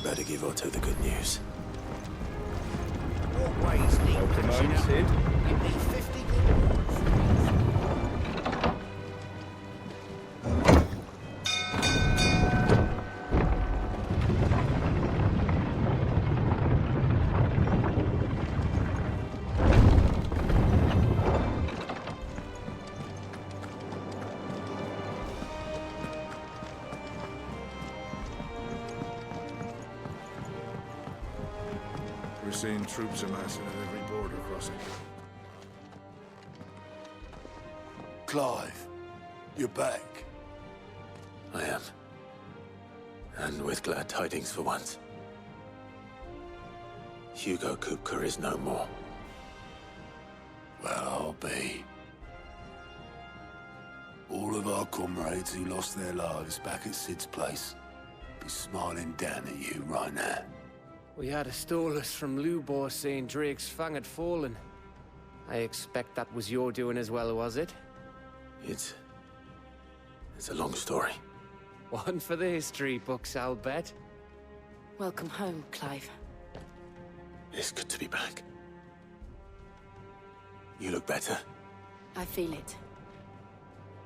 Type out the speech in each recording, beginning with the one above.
better give Otto the good news. Walkways need Ultima, patching up. Sid. You need 50 good ones. We're seeing troops amassing at every border crossing. Clive, you're back. I am. And with glad tidings for once. Hugo Kupka is no more. Well, I'll be. All of our comrades who lost their lives back at Sid's place be smiling down at you right now. We had a stolus from Lubor saying Drake's fang had fallen. I expect that was your doing as well, was it? It's a long story. One for the history books, I'll bet. Welcome home, Clive. It's good to be back. You look better. I feel it.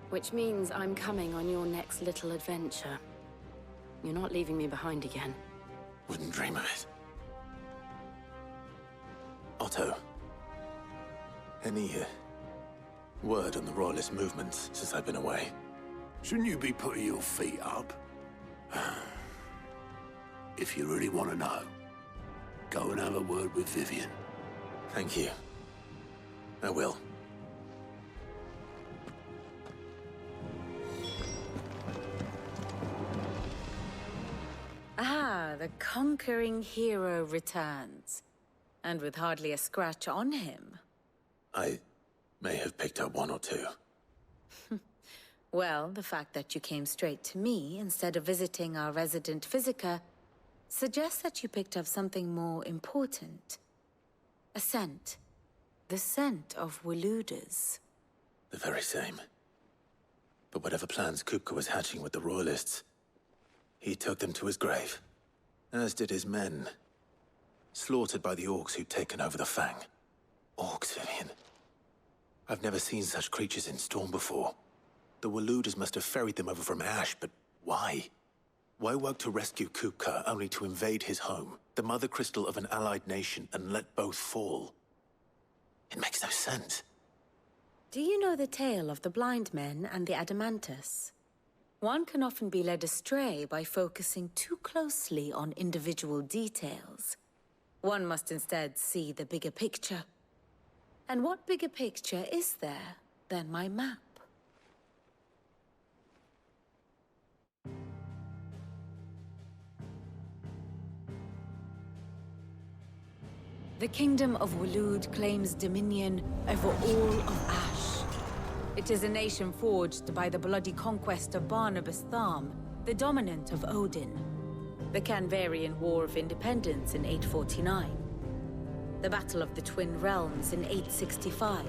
Which means I'm coming on your next little adventure. You're not leaving me behind again. Wouldn't dream of it. Otto. Any word on the Royalist movements since I've been away? Shouldn't you be putting your feet up? If you really want to know, go and have a word with Vivian. Thank you. I will. Ah, the conquering hero returns. And with hardly a scratch on him. I may have picked up one or two. Well, the fact that you came straight to me instead of visiting our resident Physica suggests that you picked up something more important. A scent. The scent of Waludas. The very same. But whatever plans Kupka was hatching with the Royalists, he took them to his grave. As did his men. Slaughtered by the orcs who'd taken over the Fang. Orcs, Vivian. I've never seen such creatures in Storm before. The Waludas must have ferried them over from Ash, but why? Why work to rescue Kupka only to invade his home, the mother crystal of an allied nation, and let both fall? It makes no sense. Do you know the tale of the blind men and the Adamantus? One can often be led astray by focusing too closely on individual details. One must instead see the bigger picture. And what bigger picture is there than my map? The Kingdom of Waloed claims dominion over all of Ash. It is a nation forged by the bloody conquest of Barnabas Tharm, the dominant of Odin. The Canvarian War of Independence in 849. The Battle of the Twin Realms in 865.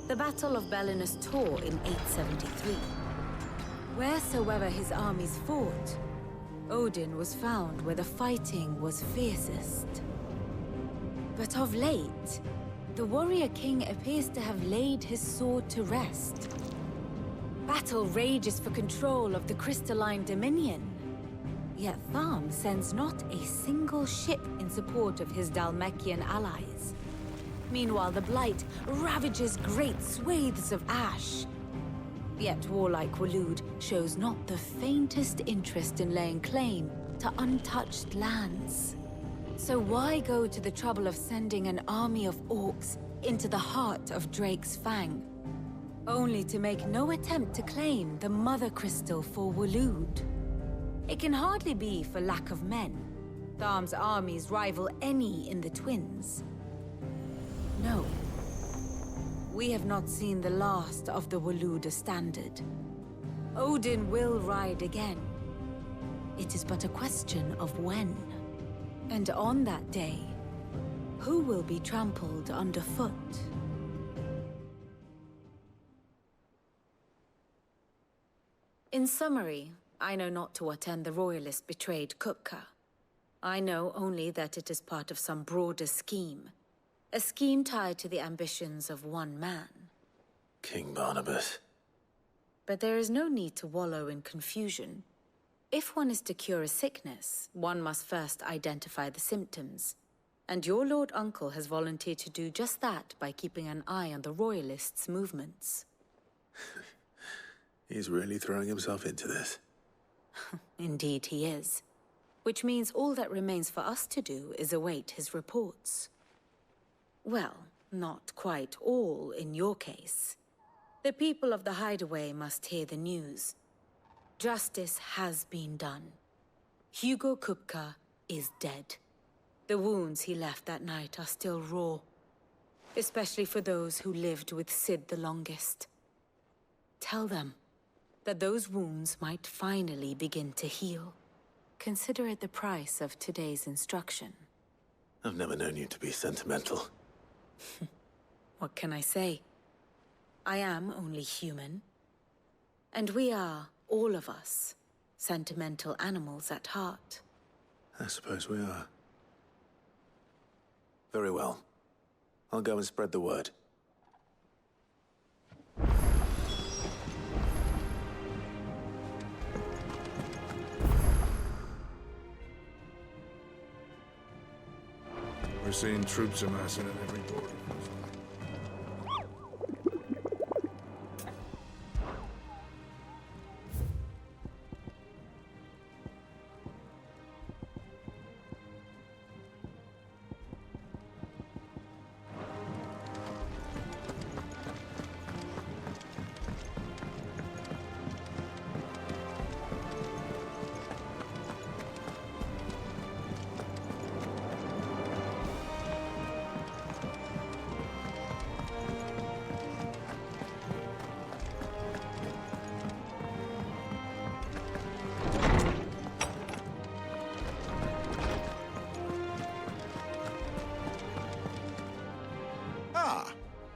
The Battle of Belinus Tor in 873. Wheresoever his armies fought, Odin was found where the fighting was fiercest. But of late, the warrior king appears to have laid his sword to rest. Battle rages for control of the crystalline dominion. Yet Tharm sends not a single ship in support of his Dhalmekian allies. Meanwhile, the Blight ravages great swathes of Ash. Yet warlike Waloed shows not the faintest interest in laying claim to untouched lands. So why go to the trouble of sending an army of orcs into the heart of Drake's Fang, only to make no attempt to claim the Mother Crystal for Waloed? It can hardly be for lack of men. Tharm's armies rival any in the Twins. No. We have not seen the last of the Waluda standard. Odin will ride again. It is but a question of when. And on that day, who will be trampled underfoot? In summary, I know not to what end the Royalists betrayed Kupka. I know only that it is part of some broader scheme. A scheme tied to the ambitions of one man. King Barnabas. But there is no need to wallow in confusion. If one is to cure a sickness, one must first identify the symptoms. And your Lord Uncle has volunteered to do just that by keeping an eye on the Royalists' movements. He's really throwing himself into this. Indeed he is. Which means all that remains for us to do is await his reports. Well, not quite all in your case. The people of the Hideaway must hear the news. Justice has been done. Hugo Kupka is dead. The wounds he left that night are still raw, especially for those who lived with Sid the longest. Tell them that those wounds might finally begin to heal. Consider it the price of today's instruction. I've never known you to be sentimental. What can I say? I am only human. And we are, all of us, sentimental animals at heart. I suppose we are. Very well. I'll go and spread the word. We're seeing troops amassing at every border.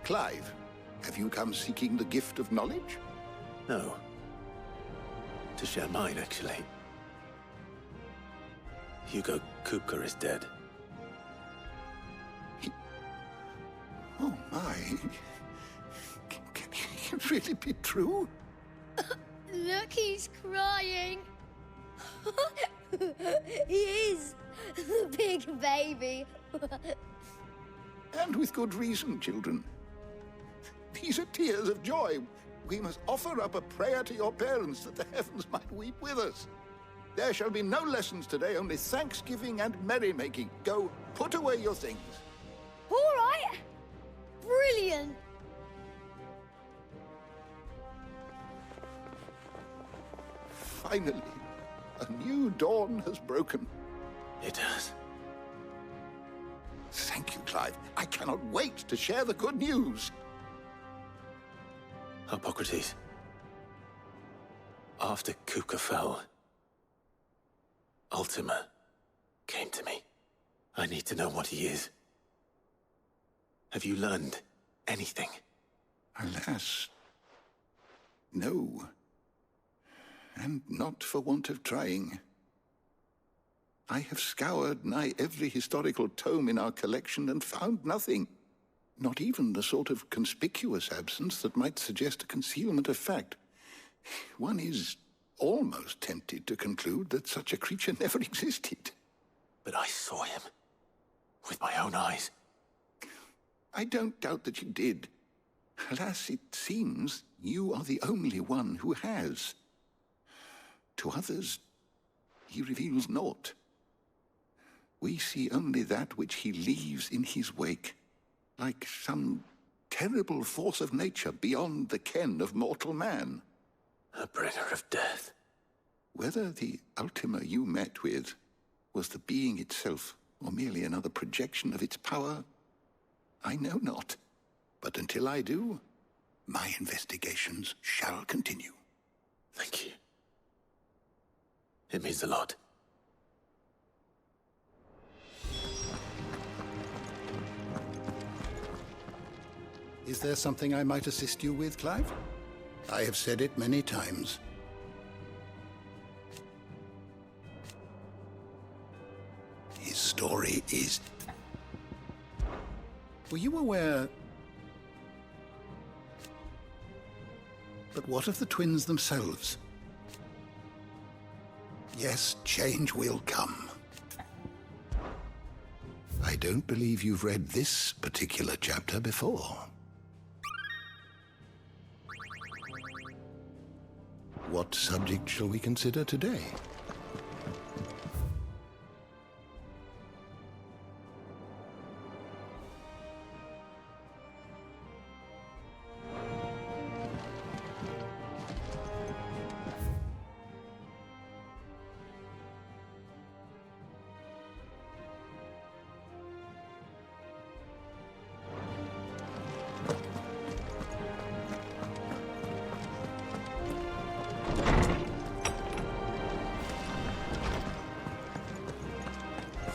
Clive, have you come seeking the gift of knowledge? No. To share mine, actually. Hugo Kupka is dead. Oh my. Can it really be true? Look, he's crying. He is. The big baby. And with good reason, children. These are tears of joy. We must offer up a prayer to your parents that the heavens might weep with us. There shall be no lessons today, only thanksgiving and merrymaking. Go, put away your things. All right. Brilliant. Finally, a new dawn has broken. It has. Thank you, Clive. I cannot wait to share the good news. Hippocrates. After Kupka fell, Ultima came to me. I need to know what he is. Have you learned anything? Alas, no. And not for want of trying. I have scoured nigh every historical tome in our collection and found nothing. Not even the sort of conspicuous absence that might suggest a concealment of fact. One is almost tempted to conclude that such a creature never existed. But I saw him. With my own eyes. I don't doubt that you did. Alas, it seems you are the only one who has. To others, he reveals naught. We see only that which he leaves in his wake. Like some terrible force of nature beyond the ken of mortal man. A bringer of death. Whether the Ultima you met with was the being itself, or merely another projection of its power, I know not. But until I do, my investigations shall continue. Thank you. It means a lot. Is there something I might assist you with, Clive? I have said it many times. story is. Were you aware? But what of the twins themselves? Yes, change will come. I don't believe you've read this particular chapter before. What subject shall we consider today?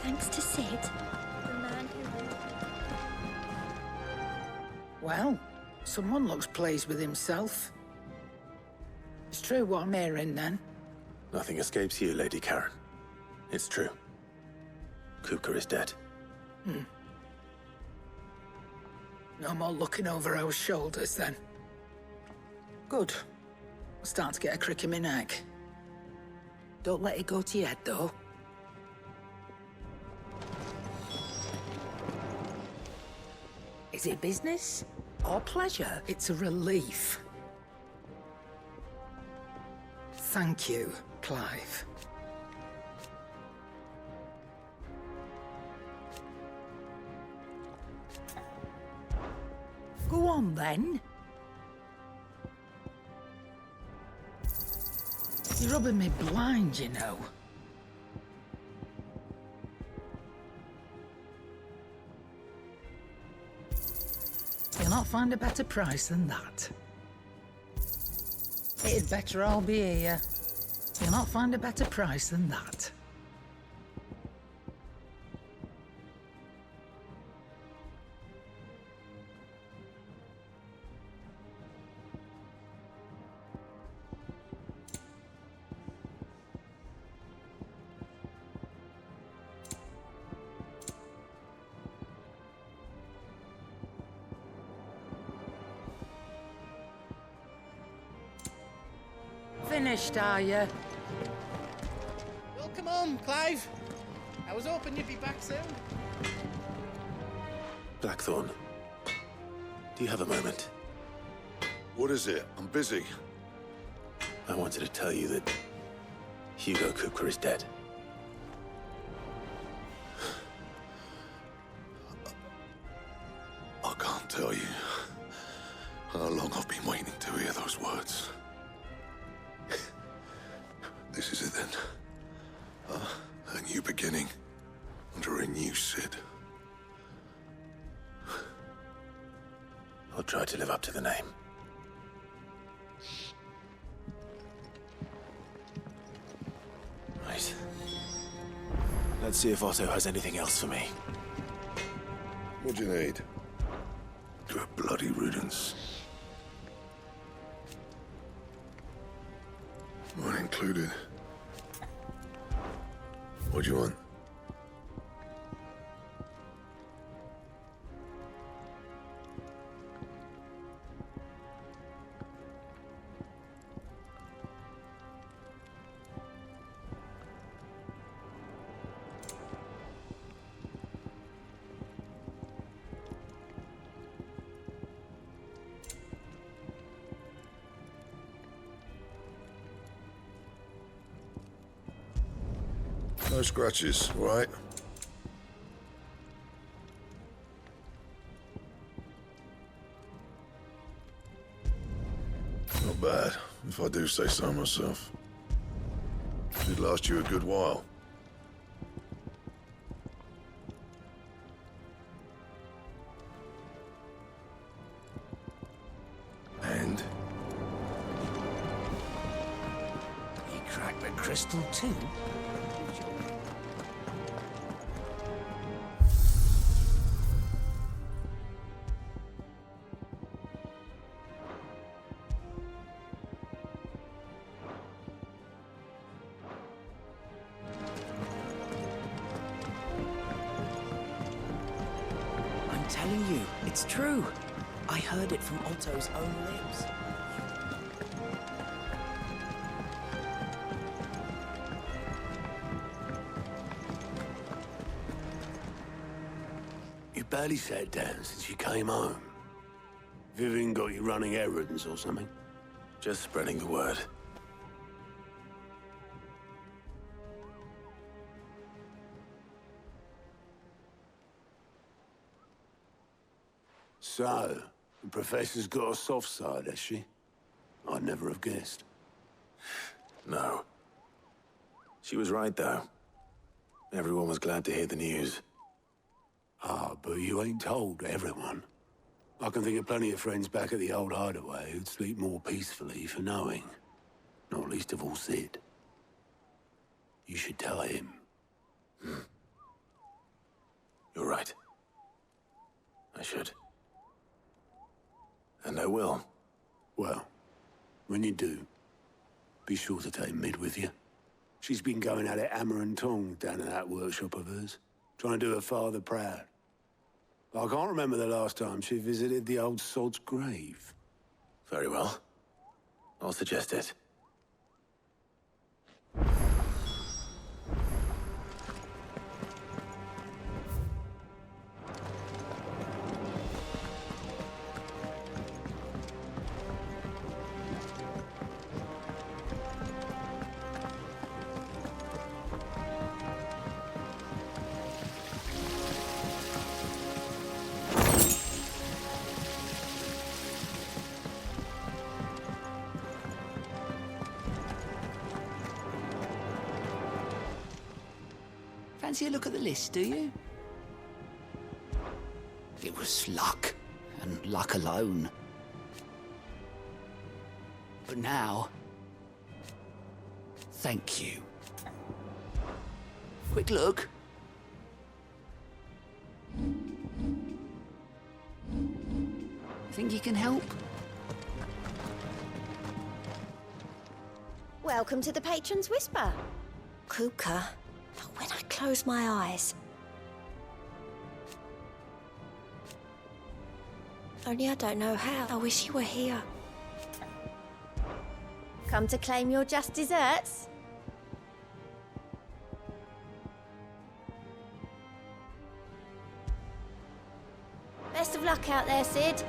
Thanks to Sid, the man who... Well, someone looks pleased with himself. It's true what I'm hearing, then. Nothing escapes you, Lady Karen. It's true. Kupka is dead. No more looking over our shoulders, then. Good. I'm starting to get a crick in my neck. Don't let it go to your head, though. Is it business or pleasure? It's a relief. Thank you, Clive. Go on, then. You're rubbing me blind, you know. You'll not find a better price than that. It'd better all be here. You'll not find a better price than that. Finished, are you? Welcome home, Clive. I was hoping you'd be back soon. Blackthorn, do you have a moment? What is it? I'm busy. I wanted to tell you that Hugo Kupka is dead. I can't tell you how long I've been waiting to hear those words. This is it then. A new beginning under a new Sid. I'll try to live up to the name. Right. Let's see if Otto has anything else for me. What do you need? Good bloody riddance. Mine included. What do you want? No scratches, right? Not bad, if I do say so myself. Should last you a good while. And? He cracked the crystal too? It's true. I heard it from Otto's own lips. You barely sat down since you came home. Vivian got you running errands or something? Just spreading the word. So, the Professor's got a soft side, has she? I'd never have guessed. No. She was right, though. Everyone was glad to hear the news. Ah, but you ain't told everyone. I can think of plenty of friends back at the old hideaway who'd sleep more peacefully for knowing. Not least of all Sid. You should tell him. You're right. I should. And I will. Well, when you do, be sure to take Mid with you. She's been going at it hammer and tongs down in that workshop of hers, trying to do her father proud. I can't remember the last time she visited the old sod's grave. Very well. I'll suggest it. Fancy a look at the list, do you? It was luck, and luck alone. But now, thank you. Quick look. Think you can help? Welcome to the Patron's Whisper. Kuka, when I close my eyes. Only I don't know how. I wish you were here. Come to claim your just desserts? Best of luck out there, Sid.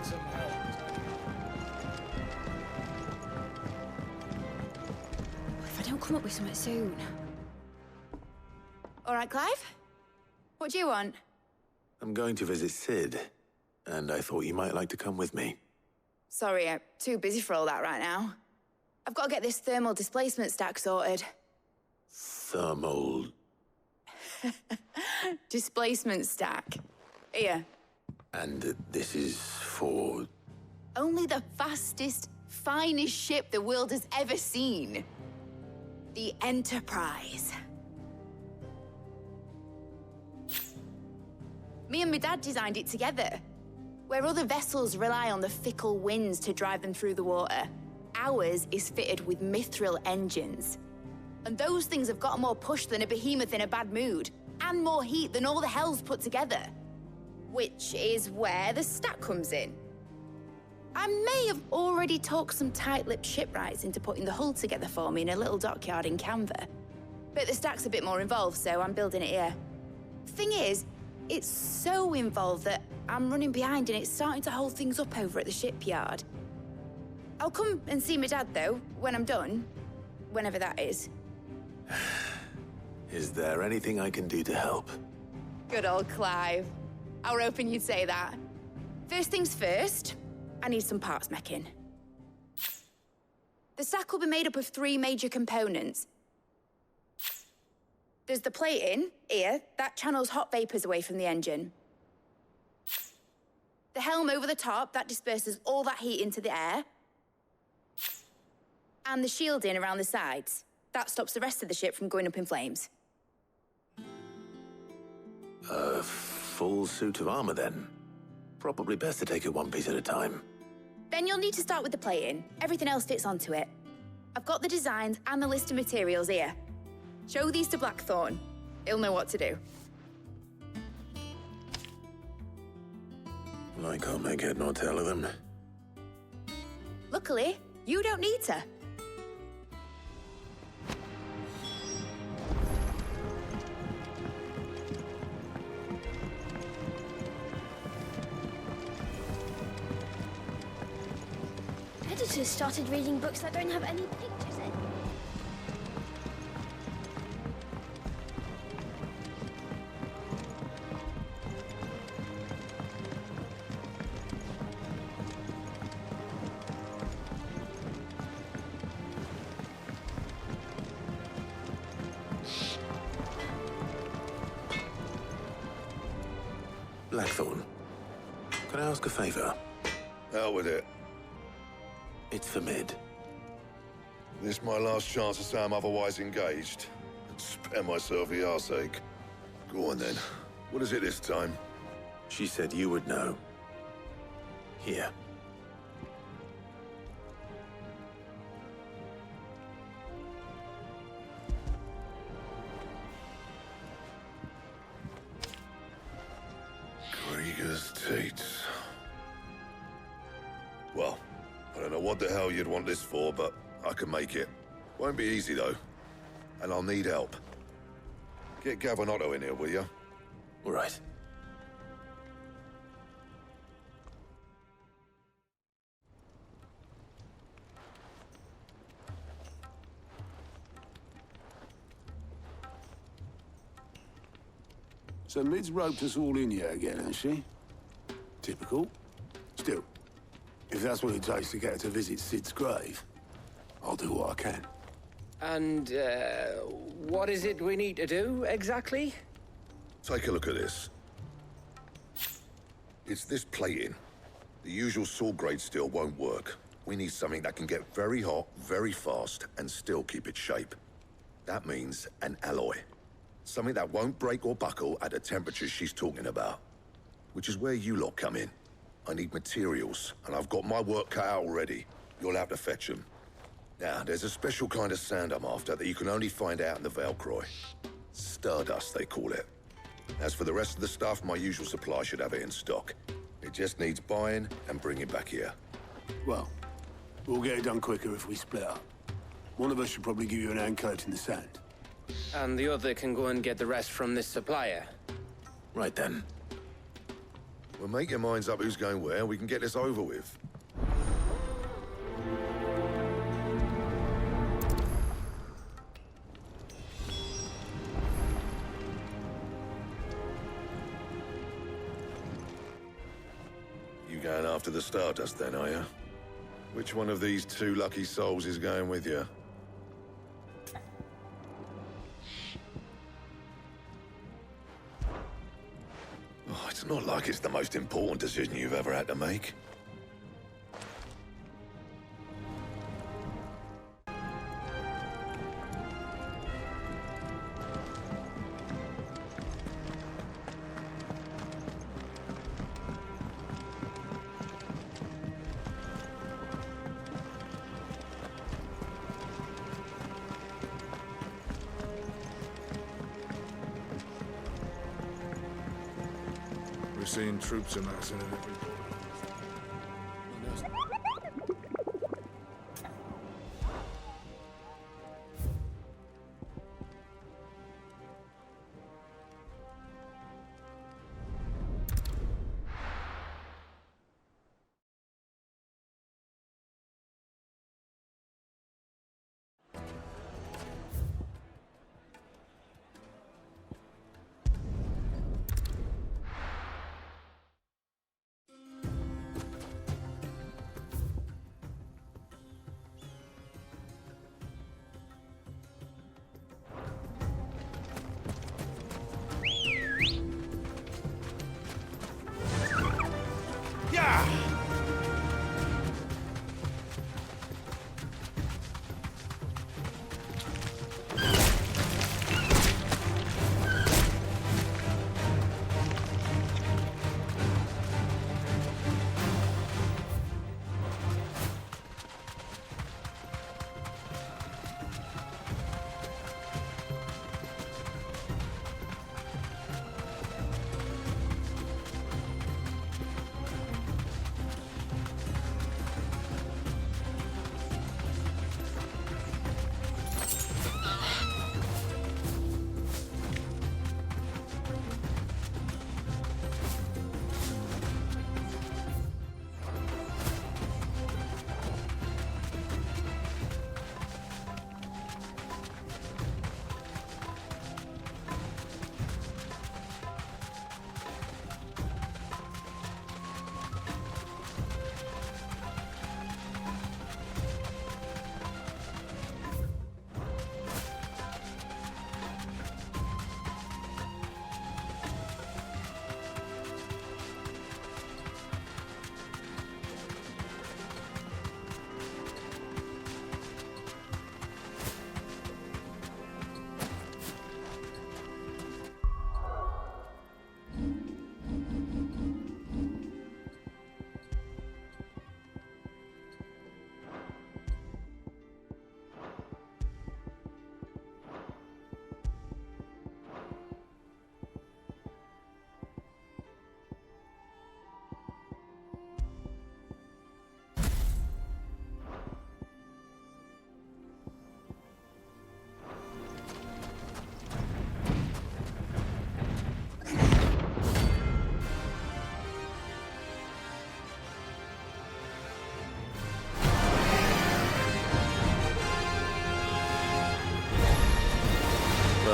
Some help. If I don't come up with something soon. All right, Clive? What do you want? I'm going to visit Sid, and I thought you might like to come with me. Sorry, I'm too busy for all that right now. I've got to get this thermal displacement stack sorted. Thermal... Displacement stack. Here. And this is for... Only the fastest, finest ship the world has ever seen. The Enterprise. Me and my dad designed it together. Where other vessels rely on the fickle winds to drive them through the water, ours is fitted with mithril engines. And those things have got more push than a behemoth in a bad mood, and more heat than all the hells put together. Which is where the stack comes in. I may have already talked some tight-lipped shipwrights into putting the hull together for me in a little dockyard in Canva. But the stack's a bit more involved, so I'm building it here. Thing is, it's so involved that I'm running behind and it's starting to hold things up over at the shipyard. I'll come and see my dad, though, when I'm done. Whenever that is. Is there anything I can do to help? Good old Clive. I were hoping you'd say that. First things first, I need some parts meching. The stack will be made up of 3 major components. There's the plating, here, that channels hot vapors away from the engine. The helm over the top, that disperses all that heat into the air. And the shielding around the sides. That stops the rest of the ship from going up in flames. full suit of armor, then. Probably best to take it one piece at a time. Then you'll need to start with the plating. Everything else fits onto it. I've got the designs and the list of materials here. Show these to Blackthorn. He'll know what to do. Well, I can't make head nor tail of them. Luckily, you don't need to. Editors started reading books that don't have any pictures in. Blackthorn, can I ask a favor? Out with it. It's for Mid. This my last chance to say I'm otherwise engaged. And spare myself the arseache. Go on then. What is it this time? She said you would know. Here. Krieger's Tates. Well, I don't know what the hell you'd want this for, but I can make it. Won't be easy, though. And I'll need help. Get Gavin-Otto in here, will you? All right. So Mid's roped us all in here again, has she? Typical. Still, if that's what it takes to get her to visit Sid's grave, I'll do what I can. And, what is it we need to do, exactly? Take a look at this. It's this plating. The usual sword-grade steel won't work. We need something that can get very hot, very fast, and still keep its shape. That means an alloy. Something that won't break or buckle at the temperatures she's talking about. Which is where you lot come in. I need materials, and I've got my work cut out already. You'll have to fetch them. Now, there's a special kind of sand I'm after that you can only find out in the Valcroy. Stardust, they call it. As for the rest of the stuff, my usual supply should have it in stock. It just needs buying and bringing back here. Well, we'll get it done quicker if we split up. One of us should probably give you an hand coat in the sand. And the other can go and get the rest from this supplier. Right then. Well, make your minds up who's going where, we can get this over with. You going after the Stardust then, are you? Which one of these two lucky souls is going with you? Oh, it's not like it's the most important decision you've ever had to make. We're seeing troops amassing at every door.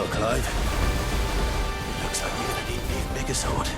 Well, Clive, it looks like you're gonna need an even bigger sword.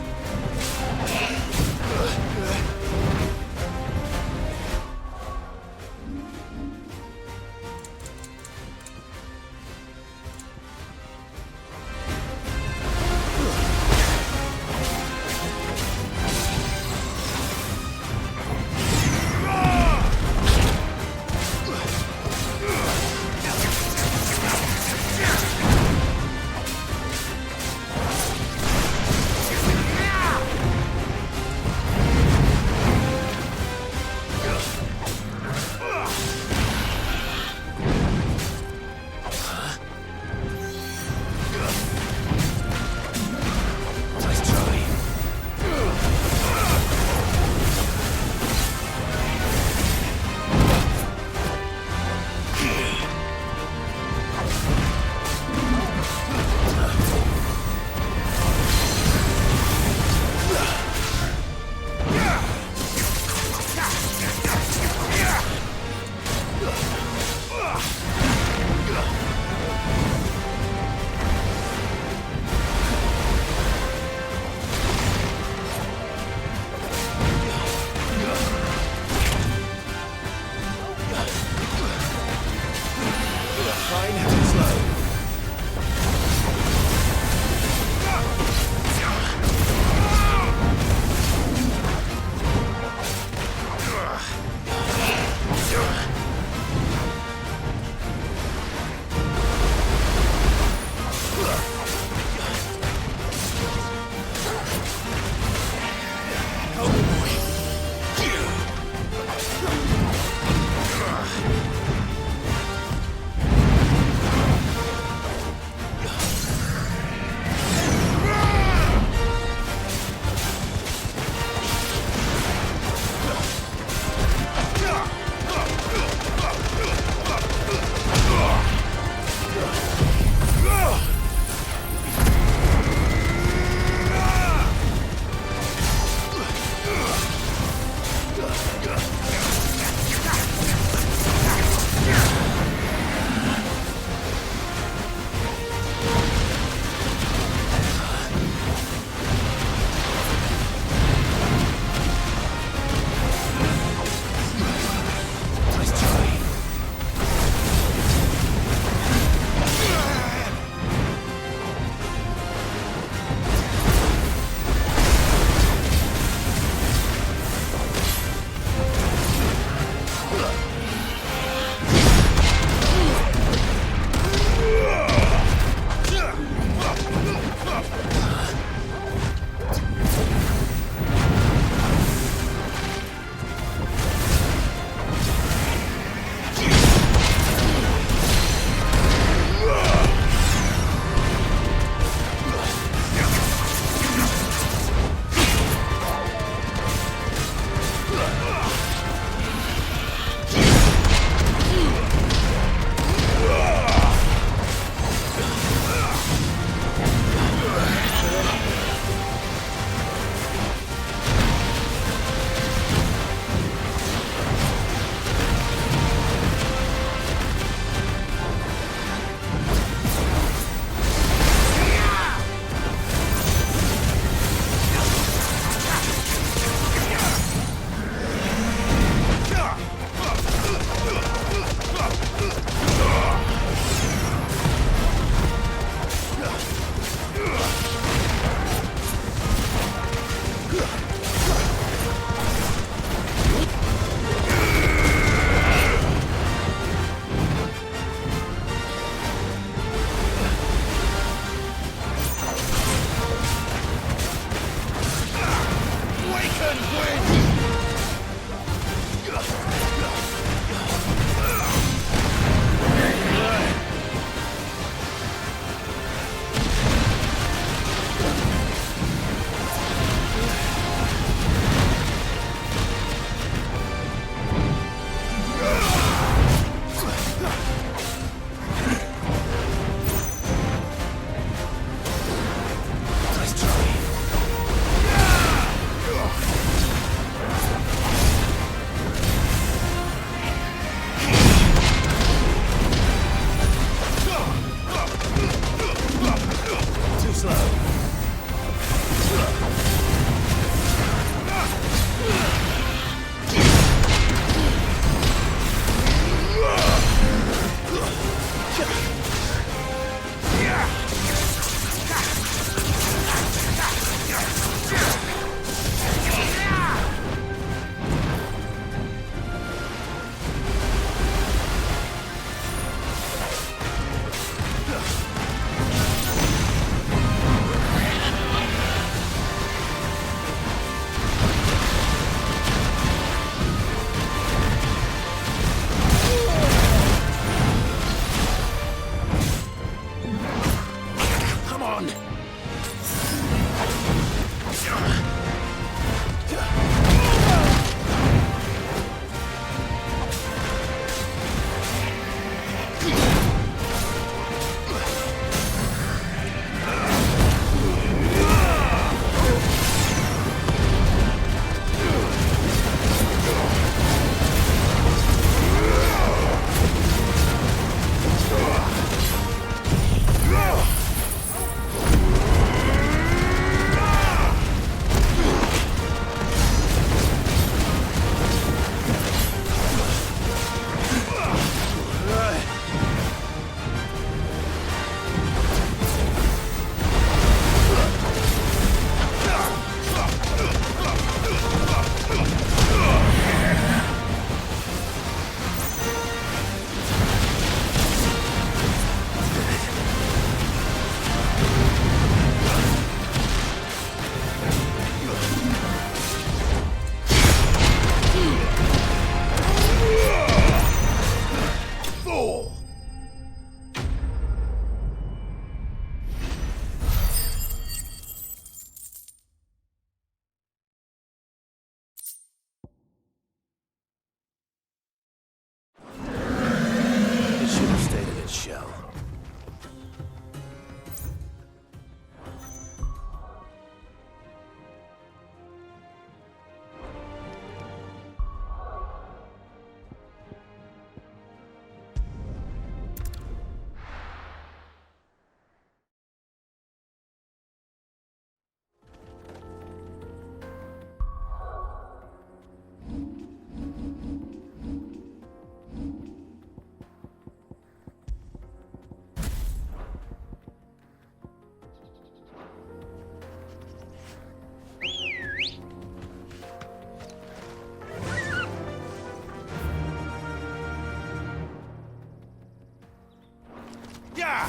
Yeah!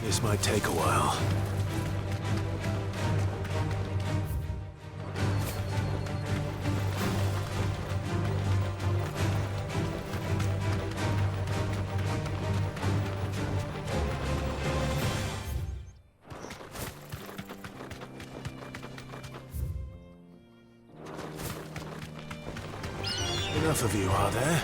This might take a while. Enough of you, are there?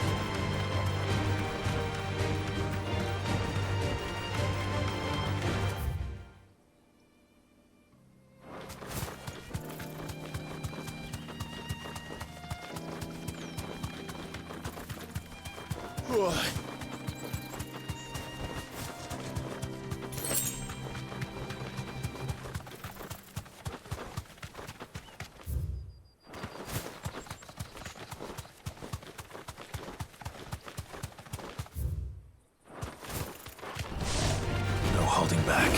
No holding back.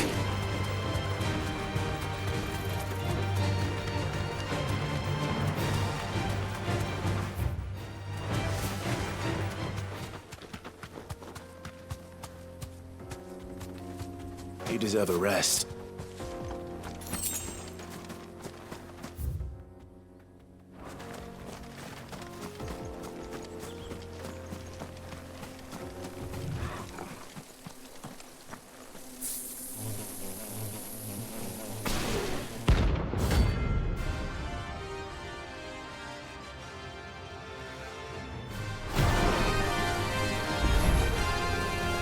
You deserve a rest.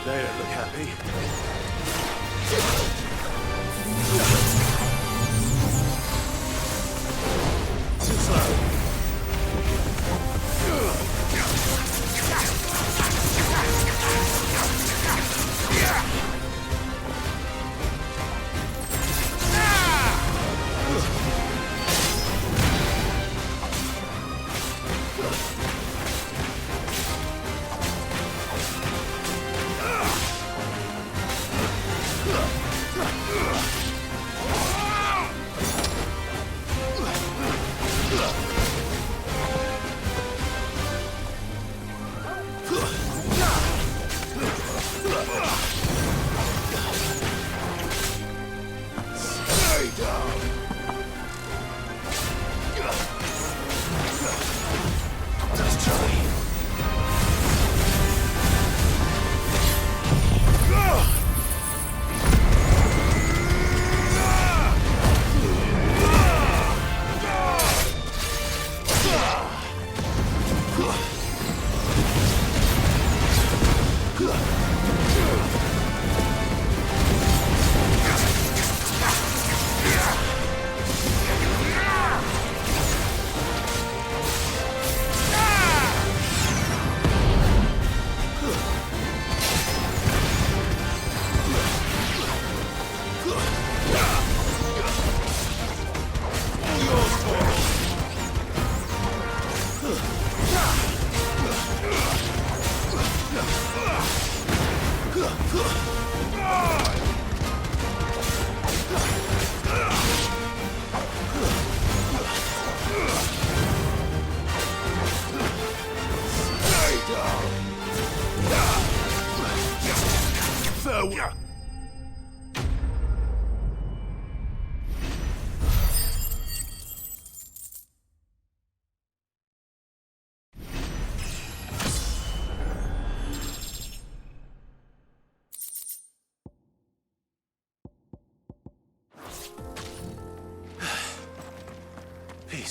They don't look happy. Too slow.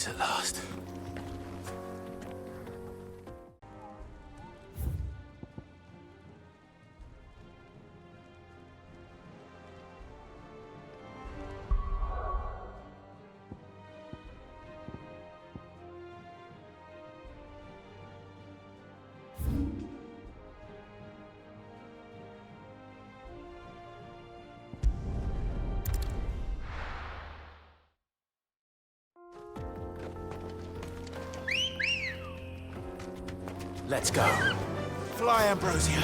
Peace at last. Let's go. Fly, Ambrosia.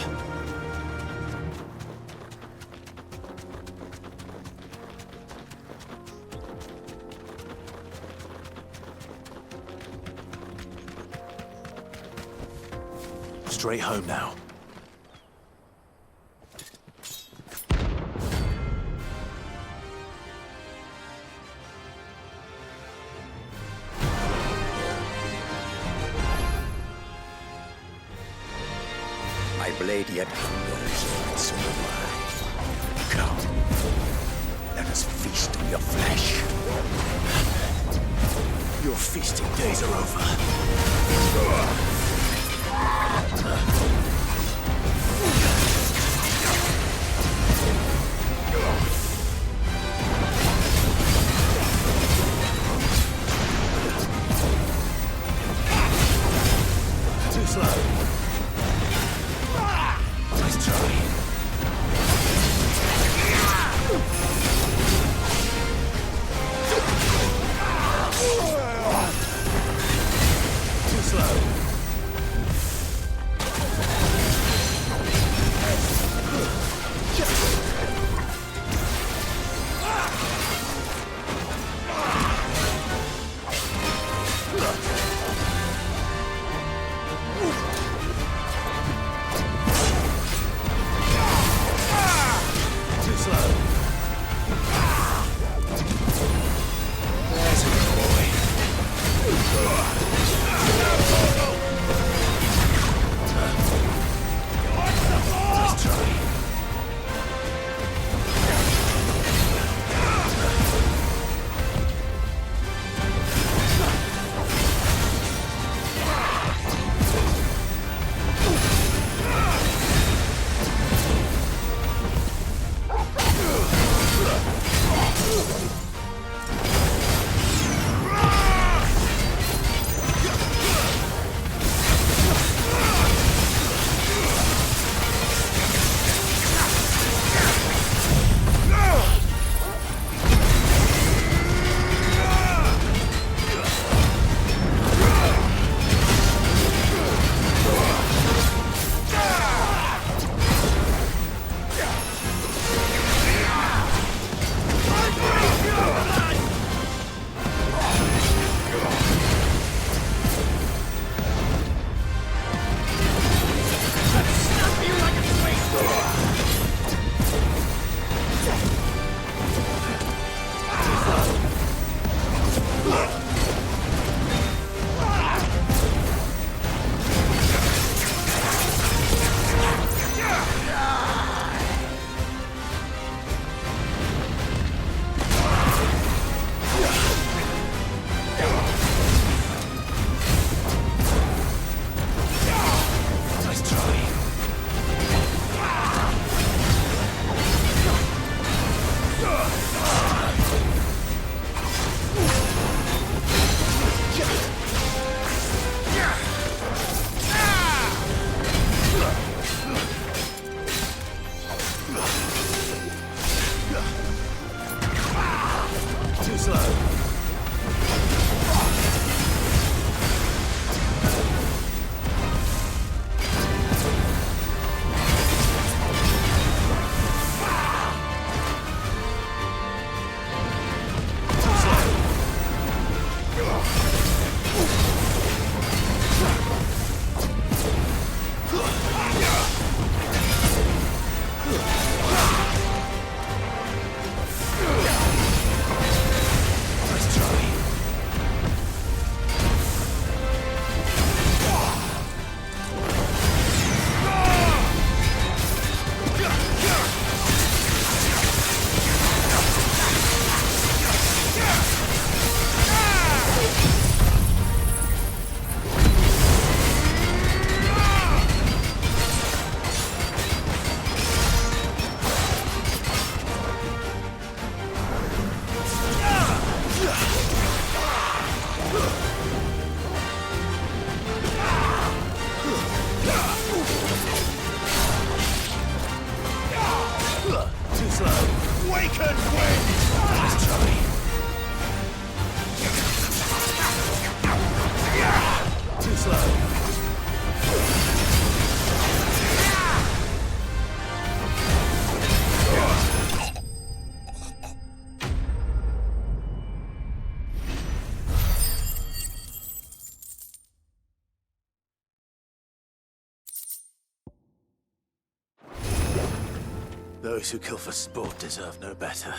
Straight home now. My blade yet hungers, and so do I. Come, let us feast on your flesh. Your feasting days are over. Too slow. Nice try. Too slow. Too slow. There's a boy. Those who kill for sport deserve no better.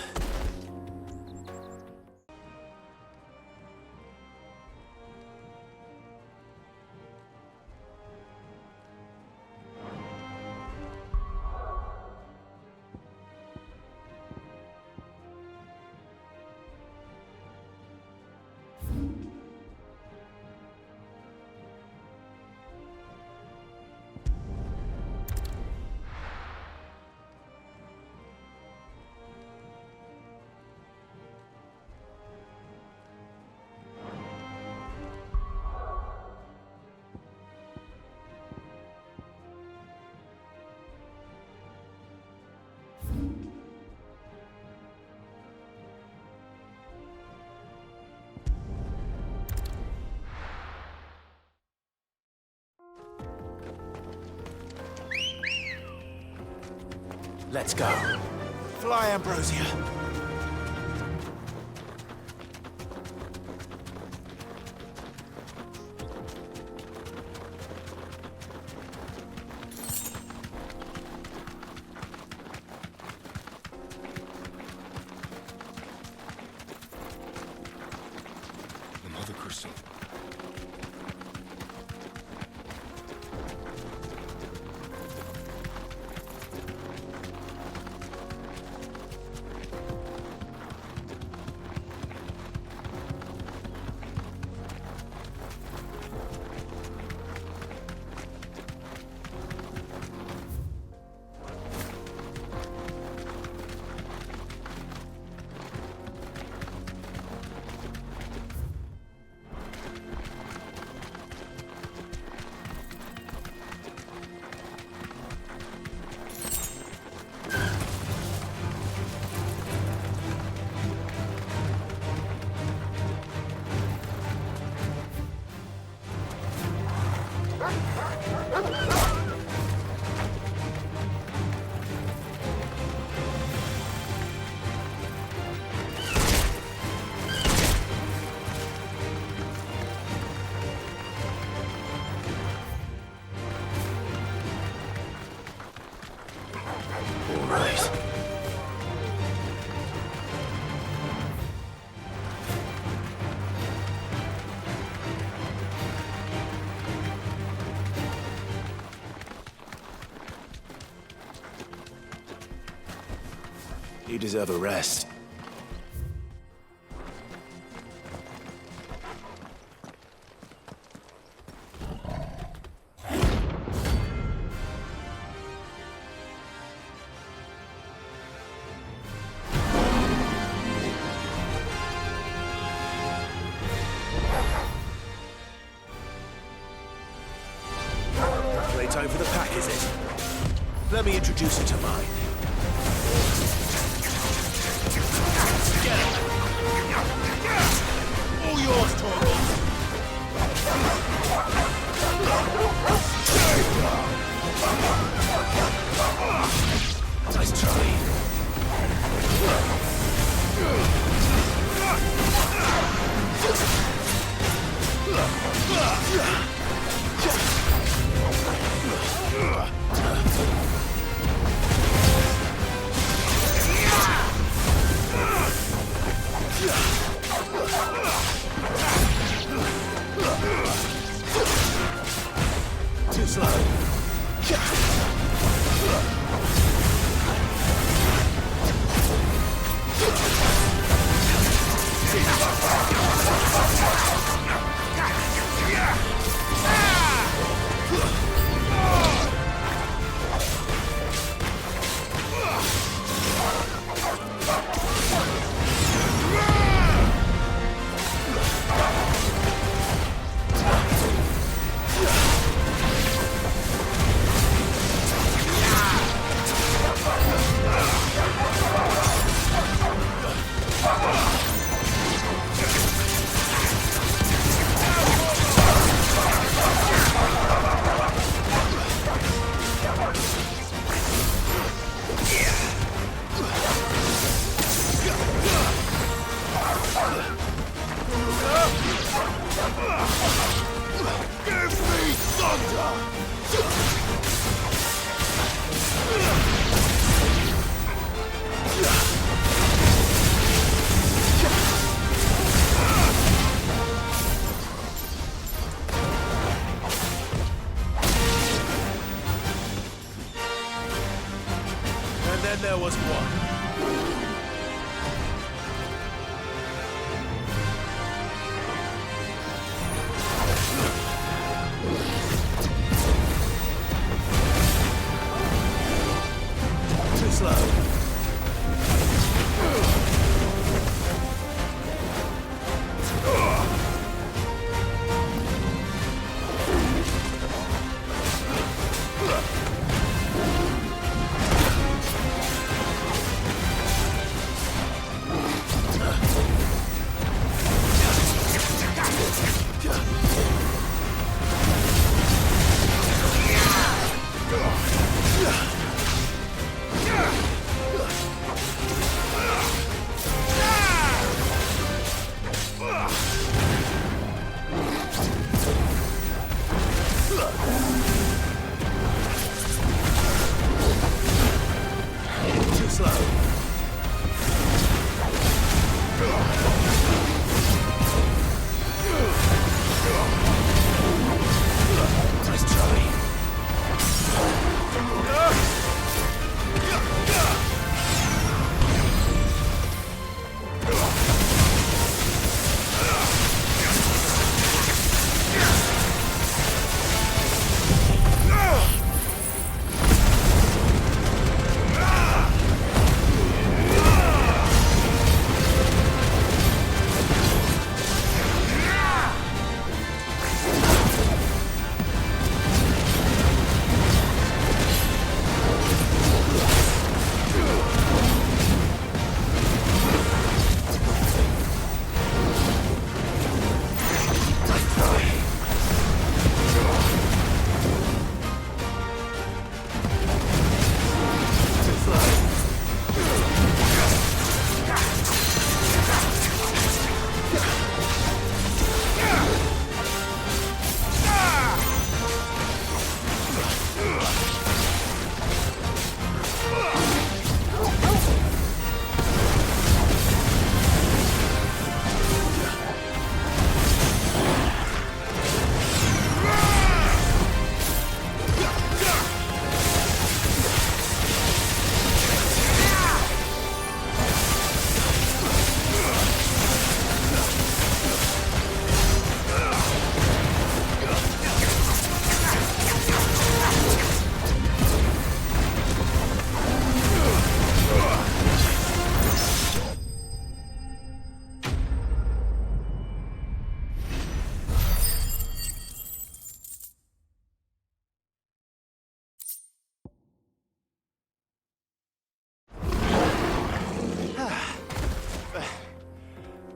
Let's go. Fly, Ambrosia. The Mother Crystal. You deserve a rest. Playtime for the pack, is it? Let me introduce you to mine. All yours, Torvald. Nice try. Too slow. And there was one. Too slow.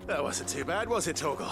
That wasn't too bad, was it, Torgal?